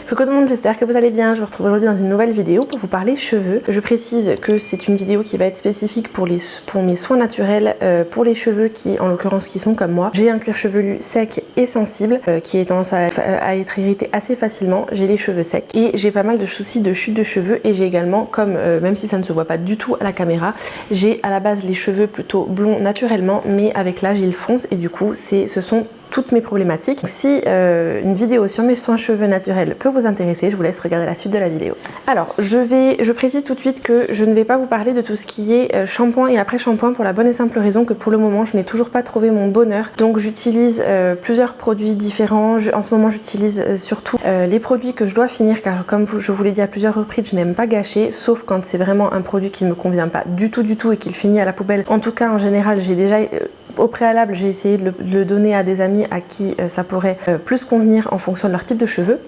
Coucou tout le monde, j'espère que vous allez bien. Je vous retrouve aujourd'hui dans une nouvelle vidéo pour vous parler cheveux. Je précise que c'est une vidéo qui va être spécifique pour mes soins naturels, pour les cheveux qui, en l'occurrence, qui sont comme moi. J'ai un cuir chevelu sec et sensible qui est tendance à être irrité assez facilement. J'ai les cheveux secs et j'ai pas mal de soucis de chute de cheveux et j'ai également, même si ça ne se voit pas du tout à la caméra, j'ai à la base les cheveux plutôt blonds naturellement, mais avec l'âge ils foncent et du coup ce sont toutes mes problématiques. Donc, si une vidéo sur mes soins cheveux naturels peut vous intéresser, je vous laisse regarder la suite de la vidéo. Alors je précise tout de suite que je ne vais pas vous parler de tout ce qui est shampoing et après shampoing pour la bonne et simple raison que pour le moment je n'ai toujours pas trouvé mon bonheur. Donc j'utilise plusieurs produits différents. En ce moment j'utilise surtout les produits que je dois finir car comme je vous l'ai dit à plusieurs reprises, je n'aime pas gâcher, sauf quand c'est vraiment un produit qui ne me convient pas du tout et qu'il finit à la poubelle. En tout cas en général j'ai déjà au préalable, j'ai essayé de le donner à des amis à qui ça pourrait plus convenir en fonction de leur type de cheveux.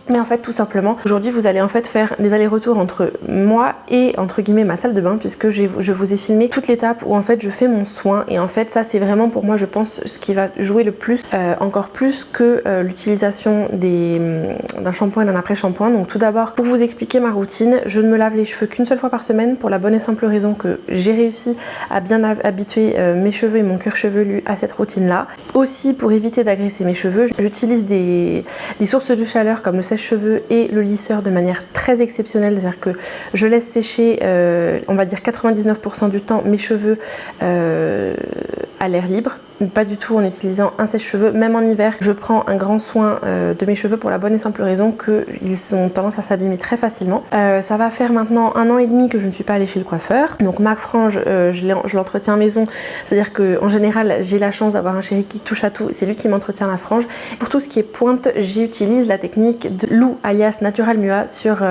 Mais en fait tout simplement aujourd'hui vous allez en fait faire des allers-retours entre moi et entre guillemets ma salle de bain, puisque je vous ai filmé toute l'étape où en fait je fais mon soin et en fait ça c'est vraiment pour moi je pense ce qui va jouer le plus, encore plus que l'utilisation d'un shampoing et d'un après-shampoing. Donc tout d'abord pour vous expliquer ma routine, je ne me lave les cheveux qu'une seule fois par semaine pour la bonne et simple raison que j'ai réussi à bien habituer mes cheveux et mon cuir chevelu à cette routine là. Aussi pour éviter d'agresser mes cheveux, j'utilise des sources de chaleur comme le sèche-cheveux et le lisseur de manière très exceptionnelle, c'est-à-dire que je laisse sécher on va dire 99% du temps mes cheveux à l'air libre, pas du tout en utilisant un sèche-cheveux. Même en hiver je prends un grand soin de mes cheveux pour la bonne et simple raison qu'ils ont tendance à s'abîmer très facilement. Ça va faire maintenant 1 an et demi que je ne suis pas allée chez le coiffeur, donc ma frange je l'entretiens maison, c'est-à-dire qu'en général j'ai la chance d'avoir un chéri qui touche à tout, c'est lui qui m'entretient la frange. Pour tout ce qui est pointe, j'utilise la technique de Lou alias Natural Mua sur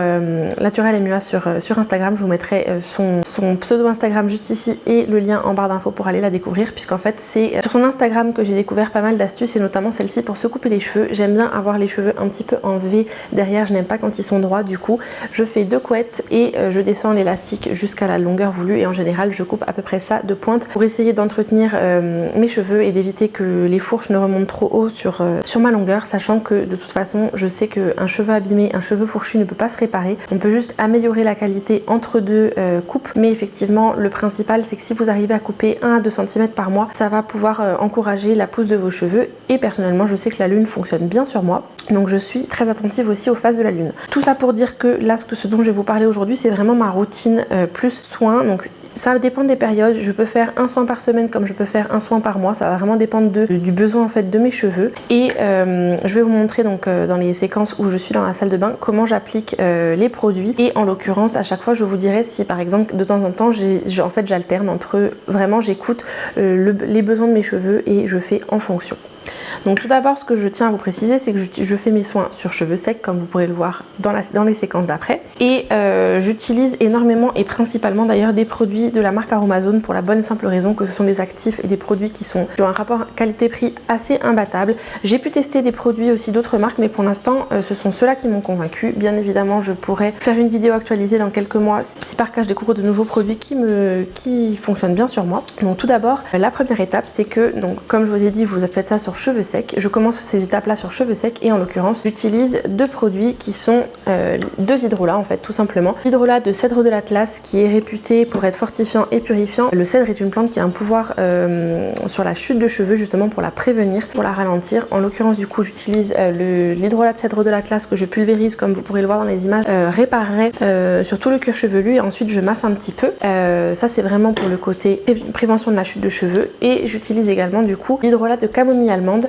sur Instagram. Je vous mettrai son pseudo Instagram juste ici et le lien en barre d'infos pour aller la découvrir, puisqu'en fait c'est sur son Instagram que j'ai découvert pas mal d'astuces et notamment celle-ci pour se couper les cheveux. J'aime bien avoir les cheveux un petit peu en V derrière, je n'aime pas quand ils sont droits, du coup je fais 2 couettes et je descends l'élastique jusqu'à la longueur voulue et en général je coupe à peu près ça de pointe pour essayer d'entretenir mes cheveux et d'éviter que les fourches ne remontent trop haut sur ma longueur, sachant que de toute façon je sais qu'un cheveu abîmé, un cheveu fourchu ne peut pas se réparer. On peut juste améliorer la qualité entre 2 coupes, mais effectivement le principal c'est que si vous arrivez à couper 1 à 2 cm par mois, ça va pouvoir encourager la pousse de vos cheveux et personnellement je sais que la lune fonctionne bien sur moi, donc je suis très attentive aussi aux phases de la lune. Tout ça pour dire que là ce dont je vais vous parler aujourd'hui c'est vraiment ma routine plus soin. Donc ça dépend des périodes, je peux faire un soin par semaine comme je peux faire un soin par mois, ça va vraiment dépendre du besoin en fait de mes cheveux. Et je vais vous montrer donc dans les séquences où je suis dans la salle de bain comment j'applique les produits, et en l'occurrence à chaque fois je vous dirai si par exemple de temps en temps en fait j'alterne entre vraiment j'écoute les besoins de mes cheveux et je fais en fonction. Donc tout d'abord ce que je tiens à vous préciser c'est que je fais mes soins sur cheveux secs comme vous pourrez le voir dans les séquences d'après, et j'utilise énormément et principalement d'ailleurs des produits de la marque Aromazone pour la bonne et simple raison que ce sont des actifs et des produits qui ont un rapport qualité-prix assez imbattable. J'ai pu tester des produits aussi d'autres marques mais pour l'instant ce sont ceux-là qui m'ont convaincu. Bien évidemment je pourrais faire une vidéo actualisée dans quelques mois si par cas je découvre de nouveaux produits qui fonctionnent bien sur moi. Donc tout d'abord la première étape c'est que, donc comme je vous ai dit, vous faites ça sur cheveux secs. Je commence ces étapes là sur cheveux secs et en l'occurrence j'utilise 2 produits qui sont 2 hydrolats en fait tout simplement. L'hydrolat de cèdre de l'Atlas qui est réputé pour être fortifiant et purifiant. Le cèdre est une plante qui a un pouvoir sur la chute de cheveux justement pour la prévenir, pour la ralentir. En l'occurrence du coup j'utilise l'hydrolat de cèdre de l'Atlas que je pulvérise comme vous pourrez le voir dans les images, réparerait sur tout le cuir chevelu et ensuite je masse un petit peu. Ça c'est vraiment pour le côté prévention de la chute de cheveux. Et j'utilise également du coup l'hydrolat de camomille allemande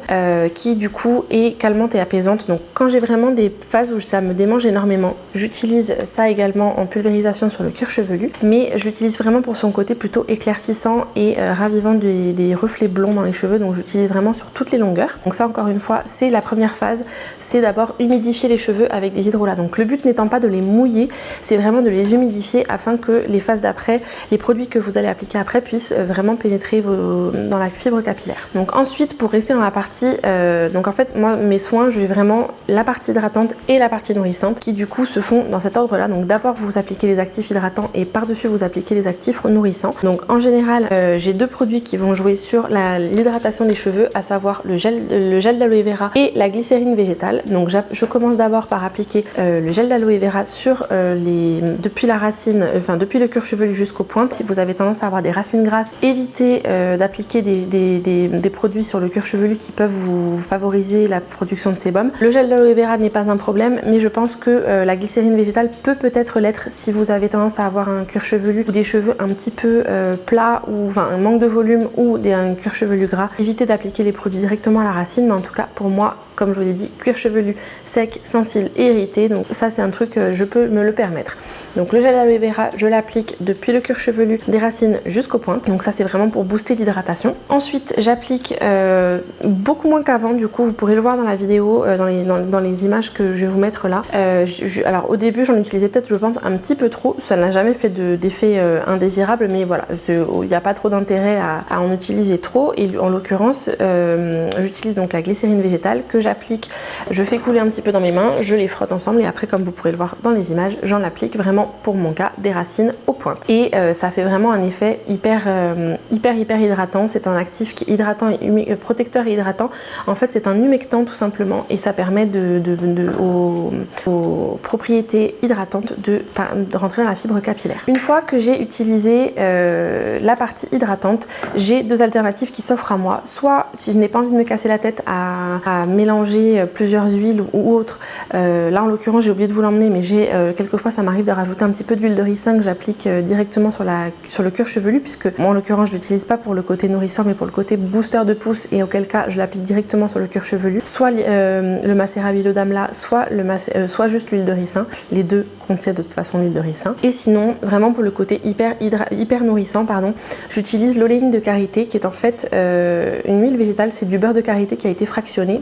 qui du coup est calmante et apaisante. Donc quand j'ai vraiment des phases où ça me démange énormément, j'utilise ça également en pulvérisation sur le cuir chevelu, mais je l'utilise vraiment pour son côté plutôt éclaircissant et ravivant des reflets blonds dans les cheveux, donc j'utilise vraiment sur toutes les longueurs. Donc ça encore une fois c'est la première phase, c'est d'abord humidifier les cheveux avec des hydrolats. Donc le but n'étant pas de les mouiller, c'est vraiment de les humidifier afin que les phases d'après, les produits que vous allez appliquer après puissent vraiment pénétrer dans la fibre capillaire. Donc ensuite pour rester dans la partie, donc en fait moi mes soins, je vais vraiment la partie hydratante et la partie nourrissante qui du coup se font dans cet ordre là. Donc d'abord vous appliquez les actifs hydratants et par-dessus vous appliquez les actifs nourrissants. Donc en général j'ai deux produits qui vont jouer sur l'hydratation des cheveux, à savoir le gel d'aloe vera et la glycérine végétale. Donc je commence d'abord par appliquer le gel d'aloe vera sur depuis la racine, enfin depuis le cuir chevelu jusqu'aux pointes. Si vous avez tendance à avoir des racines grasses, évitez d'appliquer des produits sur le cuir chevelu qui peuvent vous favoriser la production de sébum. Le gel d'aloe vera n'est pas un problème, mais je pense que la glycérine végétale peut-être l'être si vous avez tendance à avoir un cuir chevelu ou des cheveux un petit peu plats ou enfin un manque de volume ou un cuir chevelu gras. Évitez d'appliquer les produits directement à la racine, mais en tout cas pour moi, comme je vous l'ai dit, cuir chevelu sec, sans cils et irrité, donc ça c'est un truc je peux me le permettre. Donc le gel d'aloe vera, je l'applique depuis le cuir chevelu des racines jusqu'aux pointes, donc ça c'est vraiment pour booster l'hydratation. Ensuite j'applique beaucoup moins qu'avant, du coup vous pourrez le voir dans la vidéo, dans les images que je vais vous mettre là. Alors au début j'en utilisais peut-être je pense un petit peu trop, ça n'a jamais fait d'effet indésirable, mais voilà, il n'y a pas trop d'intérêt à en utiliser trop, et en l'occurrence j'utilise donc la glycérine végétale que j'applique, je fais couler un petit peu dans mes mains, je les frotte ensemble et après comme vous pourrez le voir dans les images, j'en applique vraiment pour mon cas des racines aux pointes. Et ça fait vraiment un effet hyper hydratant, c'est un actif qui est hydratant et protecteur et hydratant. En fait c'est un humectant tout simplement et ça permet aux propriétés hydratantes de rentrer dans la fibre capillaire. Une fois que j'ai utilisé la partie hydratante, j'ai deux alternatives qui s'offrent à moi. Soit si je n'ai pas envie de me casser la tête à mélanger plusieurs huiles ou autres, là en l'occurrence j'ai oublié de vous l'emmener, mais quelquefois ça m'arrive de rajouter un petit peu d'huile de ricin que j'applique directement sur le cuir chevelu, puisque moi en l'occurrence je l'utilise pas pour le côté nourrissant mais pour le côté booster de pousse, et auquel cas je l'applique directement sur le cuir chevelu, soit le macérat huile d'amla, soit juste l'huile de ricin. Les deux contiennent de toute façon l'huile de ricin. Et sinon vraiment pour le côté hyper nourrissant, j'utilise l'oléine de karité qui est en fait une huile végétale, c'est du beurre de karité qui a été fractionné,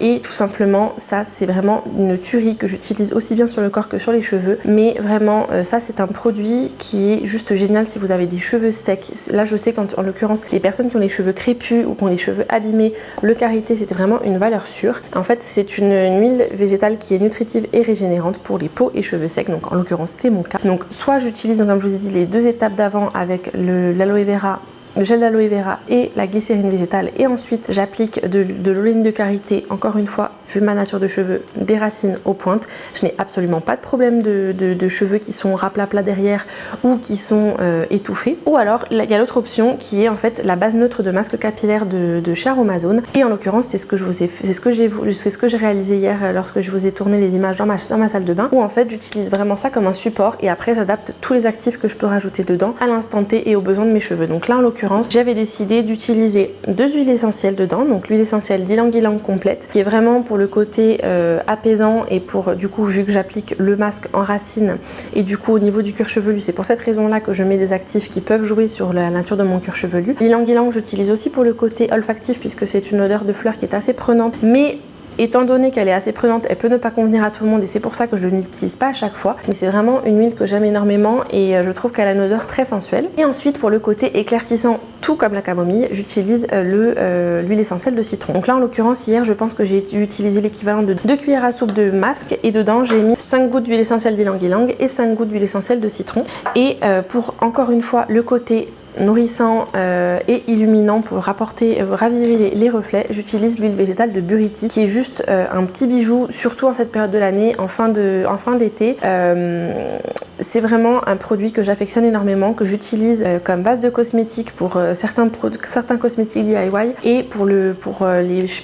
et tout simplement ça c'est vraiment une tuerie que j'utilise aussi bien sur le corps que sur les cheveux, mais vraiment ça c'est un produit qui est juste génial si vous avez des cheveux secs. Là je sais qu'en l'occurrence les personnes qui ont les cheveux crépus ou qui ont les cheveux abîmés, le karité c'était vraiment une valeur sûre. En fait c'est une huile végétale qui est nutritive et régénérante pour les peaux et cheveux secs, donc en l'occurrence c'est mon cas. Donc soit j'utilise, comme je vous ai dit, les deux étapes d'avant avec l'aloe vera, le gel d'aloe vera et la glycérine végétale, et ensuite j'applique de l'oléine de karité, encore une fois vu ma nature de cheveux, des racines aux pointes. Je n'ai absolument pas de problème de cheveux qui sont raplapla derrière ou qui sont étouffés. Ou alors il y a l'autre option qui est en fait la base neutre de masque capillaire de chez Aromazone, et en l'occurrence c'est ce que j'ai réalisé hier lorsque je vous ai tourné les images dans ma salle de bain, où en fait j'utilise vraiment ça comme un support et après j'adapte tous les actifs que je peux rajouter dedans à l'instant T et aux besoins de mes cheveux. Donc là en l'occurrence j'avais décidé d'utiliser deux huiles essentielles dedans, donc l'huile essentielle d'ylang-ylang complète qui est vraiment pour le côté apaisant, et pour du coup vu que j'applique le masque en racine et du coup au niveau du cuir chevelu, c'est pour cette raison là que je mets des actifs qui peuvent jouer sur la nature de mon cuir chevelu. L'ylang-ylang j'utilise aussi pour le côté olfactif puisque c'est une odeur de fleur qui est assez prenante, mais étant donné qu'elle est assez prenante, elle peut ne pas convenir à tout le monde et c'est pour ça que je ne l'utilise pas à chaque fois. Mais c'est vraiment une huile que j'aime énormément et je trouve qu'elle a une odeur très sensuelle. Et ensuite pour le côté éclaircissant, tout comme la camomille, j'utilise l'huile essentielle de citron. Donc là en l'occurrence hier je pense que j'ai utilisé l'équivalent de 2 cuillères à soupe de masque, et dedans j'ai mis 5 gouttes d'huile essentielle d'ylang-ylang et 5 gouttes d'huile essentielle de citron. Et pour encore une fois le côté nourrissant et illuminant pour raviver les reflets, j'utilise l'huile végétale de Buriti qui est juste un petit bijou, surtout en cette période de l'année, en fin d'été. C'est vraiment un produit que j'affectionne énormément, que j'utilise comme base de cosmétique pour certains cosmétiques DIY, et pour les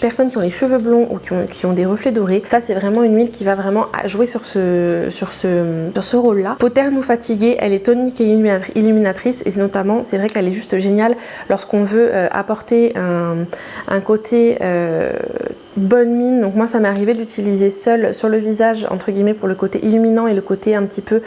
personnes qui ont les cheveux blonds ou qui ont des reflets dorés. Ça c'est vraiment une huile qui va vraiment jouer sur ce rôle là. Peau terne ou fatiguée, elle est tonique et illuminatrice, et notamment c'est vrai qu'elle est juste géniale lorsqu'on veut apporter un côté bonne mine. Donc moi ça m'est arrivé de l'utiliser seul sur le visage entre guillemets pour le côté illuminant et le côté un petit peu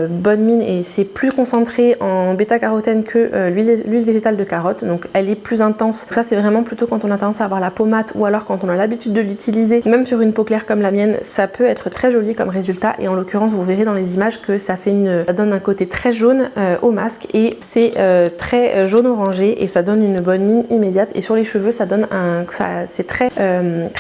bonne mine, et c'est plus concentré en bêta-carotène que l'huile végétale de carotte, donc elle est plus intense. Donc ça c'est vraiment plutôt quand on a tendance à avoir la peau mate ou alors quand on a l'habitude de l'utiliser, même sur une peau claire comme la mienne, ça peut être très joli comme résultat, et en l'occurrence vous verrez dans les images que ça donne un côté très jaune au masque, et c'est très jaune orangé et ça donne une bonne mine immédiate, et sur les cheveux ça donne c'est très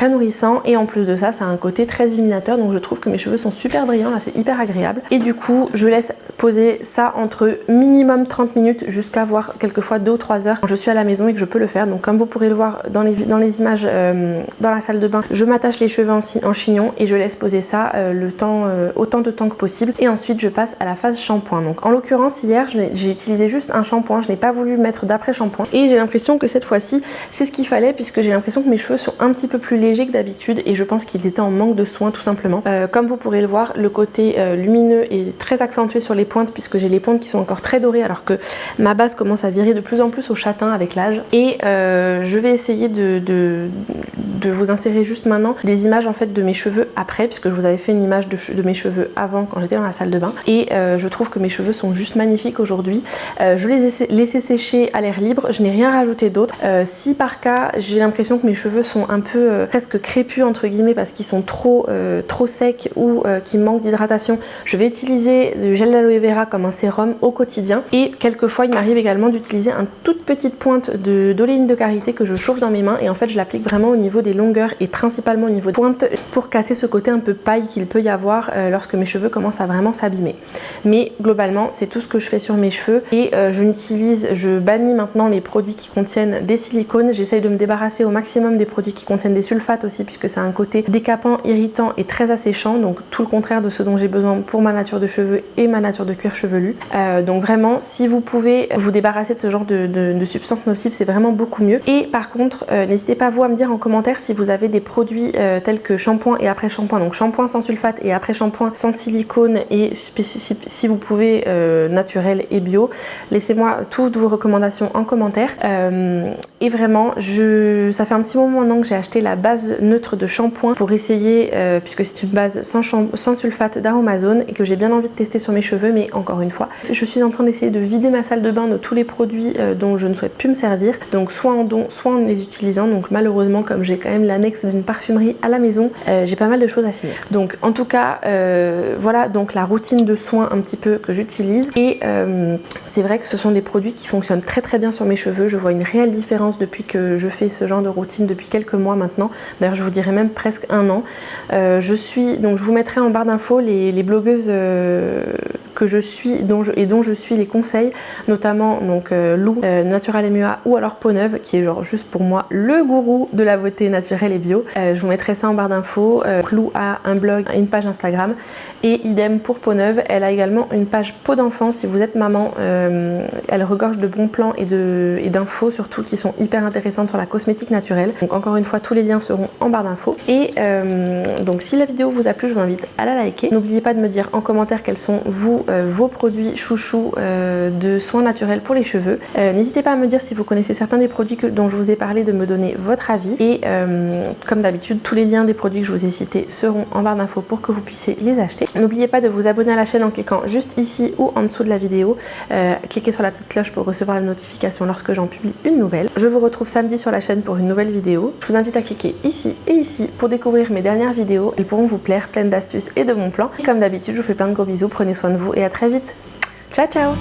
nourrissant, et en plus de ça ça a un côté très illuminateur, donc je trouve que mes cheveux sont super brillants là, c'est hyper agréable. Et du coup je laisse poser ça entre minimum 30 minutes jusqu'à voir quelquefois 2 ou 3 heures quand je suis à la maison et que je peux le faire. Donc comme vous pourrez le voir dans les images dans la salle de bain, je m'attache les cheveux en chignon et je laisse poser ça autant de temps que possible, et ensuite je passe à la phase shampoing. Donc en l'occurrence hier j'ai utilisé juste un shampoing, je n'ai pas voulu mettre d'après shampoing, et j'ai l'impression que cette fois-ci c'est ce qu'il fallait, puisque j'ai l'impression que mes cheveux sont un petit peu plus légers que d'habitude, et je pense qu'ils étaient en manque de soins tout simplement. Comme vous pourrez le voir, le côté lumineux est très accentué sur les pointes, puisque j'ai les pointes qui sont encore très dorées alors que ma base commence à virer de plus en plus au châtain avec l'âge. Et je vais essayer de vous insérer juste maintenant des images en fait de mes cheveux après, puisque je vous avais fait une image de mes cheveux avant quand j'étais dans la salle de bain, et je trouve que mes cheveux sont juste magnifiques aujourd'hui. Je les ai laissés sécher à l'air libre, je n'ai rien rajouté d'autre. Si par cas j'ai l'impression que mes cheveux sont un peu presque crépus entre guillemets parce qu'ils sont trop secs ou qui manquent d'hydratation, je vais utiliser du gel d'aloe vera comme un sérum au quotidien, et quelquefois il m'arrive également d'utiliser une toute petite pointe d'oléine de karité que je chauffe dans mes mains, et en fait je l'applique vraiment au niveau des longueurs et principalement au niveau des pointes pour casser ce côté un peu paille qu'il peut y avoir lorsque mes cheveux commencent à vraiment s'abîmer. Mais globalement c'est tout ce que je fais sur mes cheveux, et je bannis maintenant les produits qui contiennent des silicones. J'essaye de me débarrasser au maximum des produits qui contiennent des sulfates aussi, puisque c'est un côté décapant, irritant et très asséchant, donc tout le contraire de ce dont j'ai besoin pour ma nature de cheveux et ma nature de cuir chevelu. Donc vraiment si vous pouvez vous débarrasser de ce genre de substances nocives, c'est vraiment beaucoup mieux. Et par contre n'hésitez pas vous à me dire en commentaire si vous avez des produits tels que shampoing et après shampoing, donc shampoing sans sulfate et après shampoing sans silicone, et si vous pouvez naturel et bio. Laissez-moi toutes vos recommandations en commentaire. Et vraiment ça fait un petit moment maintenant que j'ai acheté la base neutre de shampoing pour essayer, puisque c'est une base sans sulfate d'Aromazone, et que j'ai bien envie de tester sur mes cheveux. Mais encore une fois, je suis en train d'essayer de vider ma salle de bain de tous les produits dont je ne souhaite plus me servir, donc soit en don, soit en les utilisant. Donc malheureusement, comme j'ai quand même l'annexe d'une parfumerie à la maison, j'ai pas mal de choses à finir. Donc en tout cas voilà donc la routine de soins un petit peu que j'utilise, et c'est vrai que ce sont des produits qui fonctionnent très très bien sur mes cheveux. Je vois une réelle différence depuis que je fais ce genre de routine depuis quelques mois maintenant, d'ailleurs je vous dirais même presque 1 an. Donc je vous mettrai en barre d'infos les blogueuses que je suis dont je suis les conseils, notamment donc Lou, Natural MUA, ou alors Peau Neuve, qui est genre juste pour moi le gourou de la beauté naturelle et bio. Je vous mettrai ça en barre d'infos. Lou a un blog et une page Instagram, et idem pour Peau Neuve, elle a également une page peau d'enfant. Si vous êtes maman, elle regorge de bons plans et d'infos surtout qui sont hyper intéressantes sur la cosmétique naturelle. Donc encore une fois, tous les liens seront en barre d'infos. Et donc si la vidéo vous a plu, je vous invite à la liker. N'oubliez pas de me dire en commentaire quels sont vos produits chouchous de soins naturels pour les cheveux. N'hésitez pas à me dire si vous connaissez certains des produits dont je vous ai parlé, de me donner votre avis. Et comme d'habitude, tous les liens des produits que je vous ai cités seront en barre d'infos pour que vous puissiez les acheter. N'oubliez pas de vous abonner à la chaîne en cliquant juste ici ou en dessous de la vidéo. Cliquez sur la petite cloche pour recevoir la notification lorsque j'en publie une nouvelle. Je vous retrouve samedi sur la chaîne pour une nouvelle vidéo. Je vous invite à cliquer ici et ici pour découvrir mes dernières vidéos. Elles pourront vous plaire, pleines d'astuces et de bons plans. Et comme d'habitude, je vous fais plein de gros bisous, prenez soin de vous et à très vite. Ciao ciao.